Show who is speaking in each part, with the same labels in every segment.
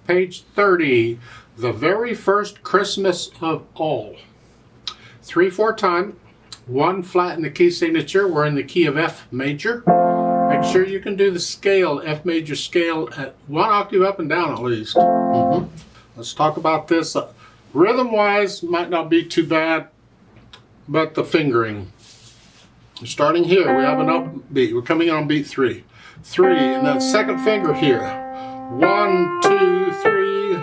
Speaker 1: Page 30, the very first Christmas of all. 3/4 time, 1 flat in the key signature. We're in the key of F major. Make sure you can do the scale, F major scale, at 1 octave up and down at least. Let's talk about this. Rhythm-wise, might not be too bad, but the fingering. Starting here, we have an upbeat. We're coming in on beat 3. 3, and then second finger here. 1, 2, 3.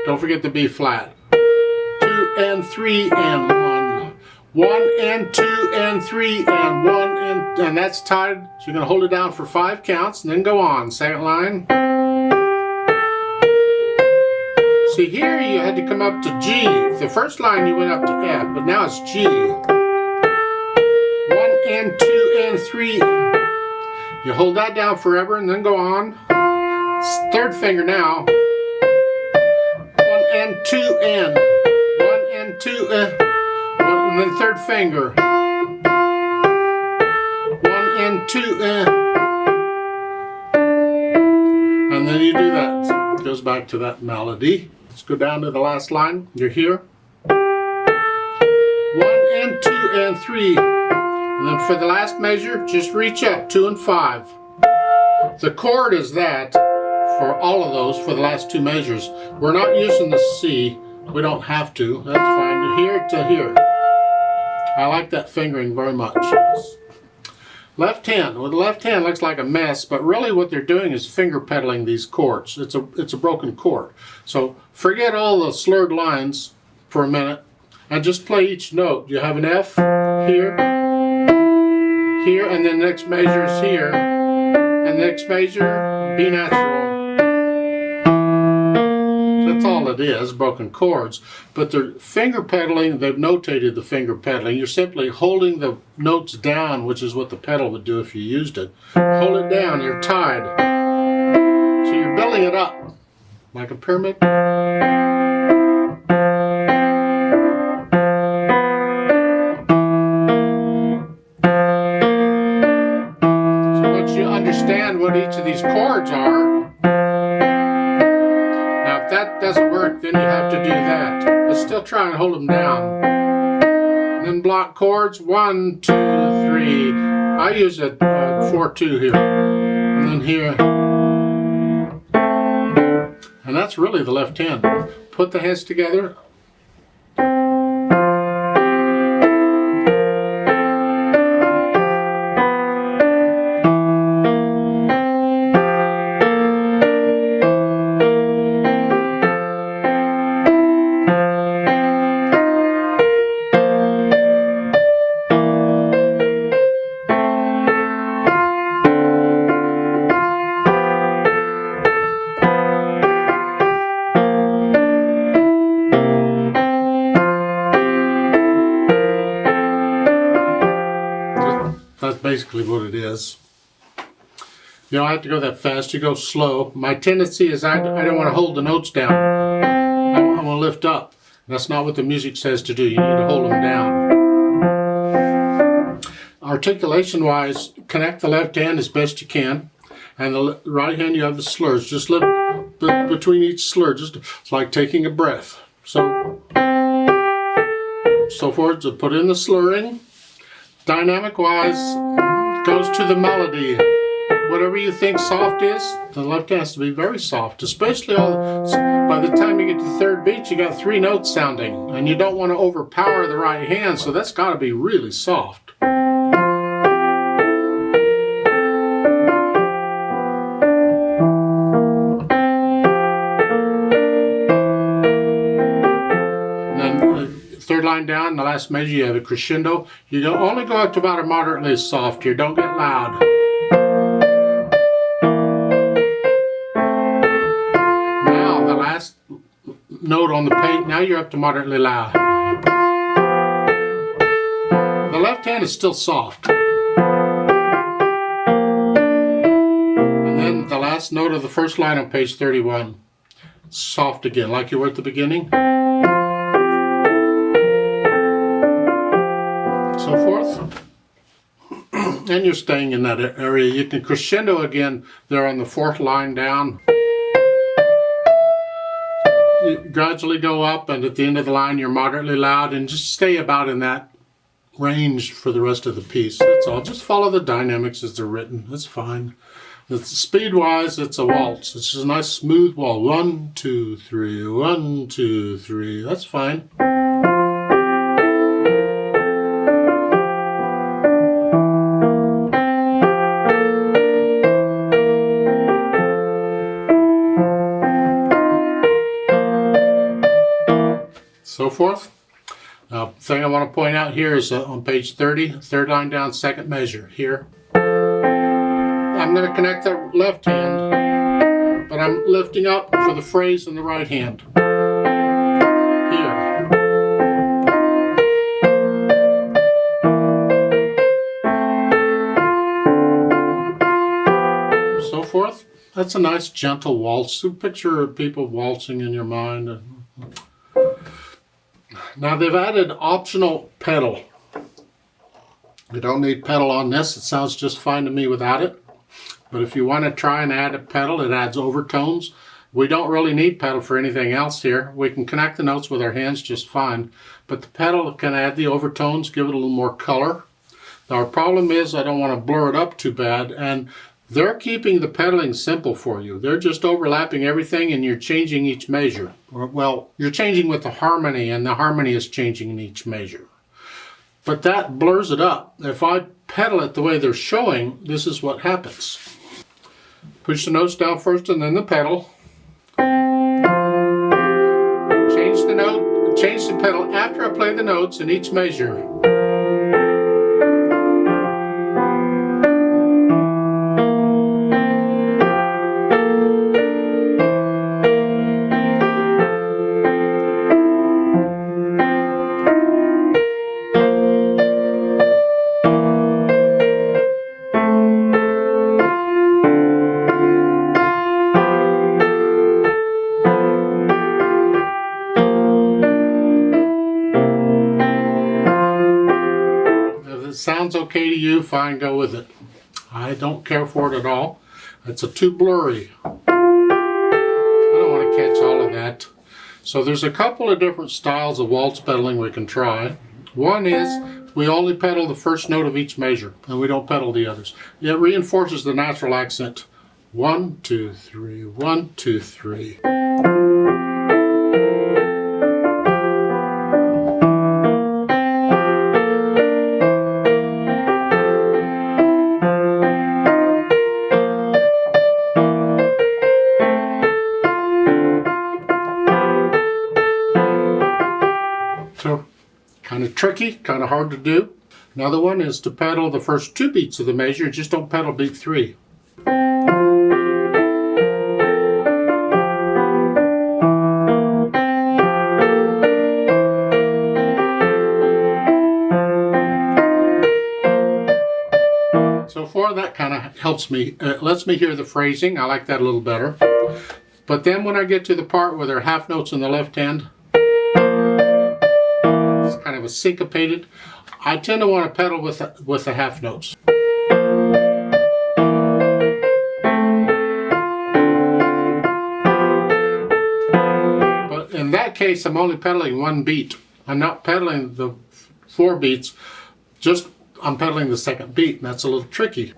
Speaker 1: Don't forget the B flat. 2 and 3 and 1. 1 and 2 and 3 and 1 and that's tied. So you're going to hold it down for 5 counts and then go on. Second line. See, here you had to come up to G. The first line you went up to F, but now it's G. 1 and 2 and 3. You hold that down forever and then go on. Third finger now. 1 and 2 and 1 and 2 and then third finger. 1 and 2 and then you do that. It goes back to that melody. Let's go down to the last line. You're here. 1 and 2 and 3. And then for the last measure, just reach up 2 and 5. The chord is that for all of those for the last 2 measures. We're not using the C. We don't have to. That's fine. Here to here. I like that fingering very much. Yes. Left hand. Well, the left hand looks like a mess, but really what they're doing is finger pedaling these chords. It's a broken chord. So forget all the slurred lines for a minute and just play each note. You have an F here, here, and then the next measure is here, and the next measure, B natural. That's all it is, broken chords. But they're finger pedaling, they've notated the finger pedaling. You're simply holding the notes down, which is what the pedal would do if you used it. Hold it down, you're tied. So you're building it up, like a pyramid. So once you understand what each of these chords are, that doesn't work, then you have to do that. But still try and hold them down. And then block chords, 1, 2, 3. I use a 4/2 here. And then here. And that's really the left hand. Put the hands together. That's basically what it is. You don't have to go that fast, you go slow. My tendency is I don't want to hold the notes down. I want to lift up. That's not what the music says to do. You need to hold them down. Articulation wise, connect the left hand as best you can. And the right hand you have the slurs. Just lift between each slur. It's like taking a breath. So forward to put in the slurring. Dynamic wise, goes to the melody. Whatever you think soft is, the left hand has to be very soft, especially by the time you get to the third beat, you got 3 notes sounding, and you don't want to overpower the right hand, so that's got to be really soft. Third line down, the last measure, you have a crescendo. You only go up to about a moderately soft here. Don't get loud. Now, the last note on the page, now you're up to moderately loud. The left hand is still soft. And then the last note of the first line on page 31. Soft again, like you were at the beginning. So forth. And you're staying in that area. You can crescendo again there on the 4th line down. you gradually go up, and at the end of the line you're moderately loud, and just stay about in that range for the rest of the piece. That's all. Just follow the dynamics as they're written. That's fine. Speed-wise, it's a waltz. It's just a nice smooth waltz. 1, 2, 3, 1, 2, 3. That's fine. So forth. Now, the thing I want to point out here is on page 30, third line down, second measure here. I'm going to connect the left hand, but I'm lifting up for the phrase in the right hand. Here. So forth. That's a nice gentle waltz. So picture people waltzing in your mind. Now they've added optional pedal. You don't need pedal on this. It sounds just fine to me without it. But if you want to try and add a pedal, it adds overtones. We don't really need pedal for anything else here. We can connect the notes with our hands just fine. But the pedal can add the overtones, give it a little more color. Now our problem is I don't want to blur it up too bad. And they're keeping the pedaling simple for you. They're just overlapping everything and you're changing each measure. Well, you're changing with the harmony and the harmony is changing in each measure. But that blurs it up. If I pedal it the way they're showing, this is what happens. Push the notes down first and then the pedal. Change the note, change the pedal after I play the notes in each measure. Sounds okay to you, fine, go with it. I don't care for it at all. It's too blurry. I don't want to catch all of that. So there's a couple of different styles of waltz pedaling we can try. One is we only pedal the first note of each measure and we don't pedal the others. It reinforces the natural accent. 1, 2, 3, 1, 2, 3. So, kind of tricky, kind of hard to do. Another one is to pedal the first 2 beats of the measure, just don't pedal beat 3. So far that kind of helps me, lets me hear the phrasing. I like that a little better. But then when I get to the part where there are half notes in the left hand, it's kind of a syncopated. I tend to want to pedal with the half notes. But in that case, I'm only pedaling 1 beat. I'm not pedaling the 4 beats, just I'm pedaling the second beat, and that's a little tricky.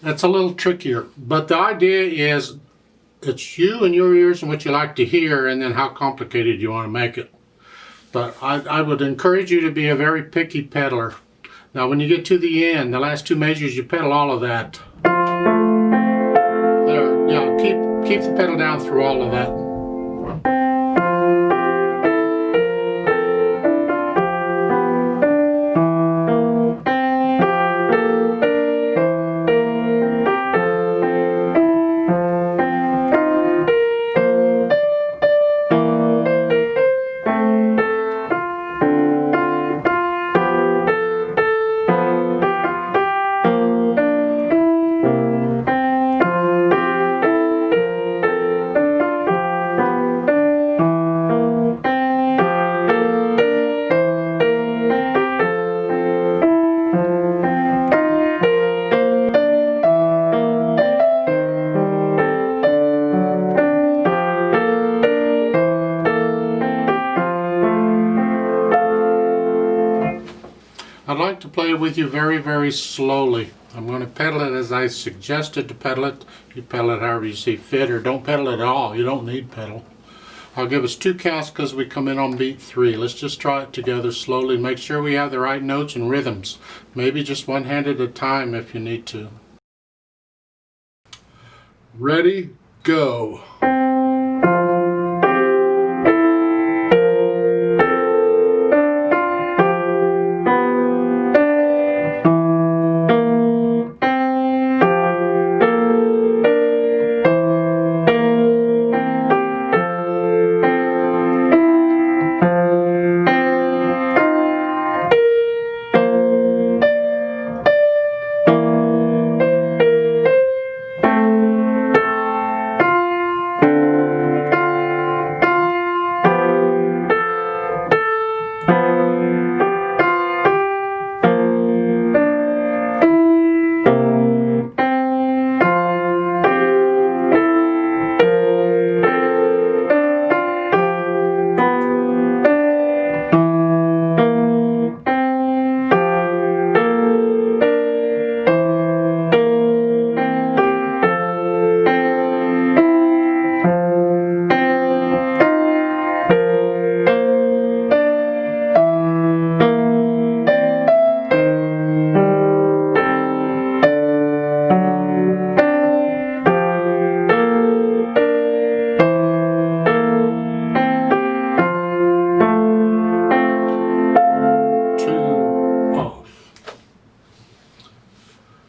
Speaker 1: That's a little trickier, but the idea is it's you and your ears and what you like to hear, and then how complicated you want to make it. But I would encourage you to be a very picky pedaler. Now when you get to the end, the last 2 measures, you pedal all of that. There, yeah, keep the pedal down through all of that. to play it with you very, very slowly. I'm going to pedal it as I suggested to pedal it. You pedal it however you see fit, or don't pedal it at all. You don't need pedal. I'll give us 2 counts because we come in on beat 3. Let's just try it together slowly. Make sure we have the right notes and rhythms. Maybe just one hand at a time if you need to. Ready, go.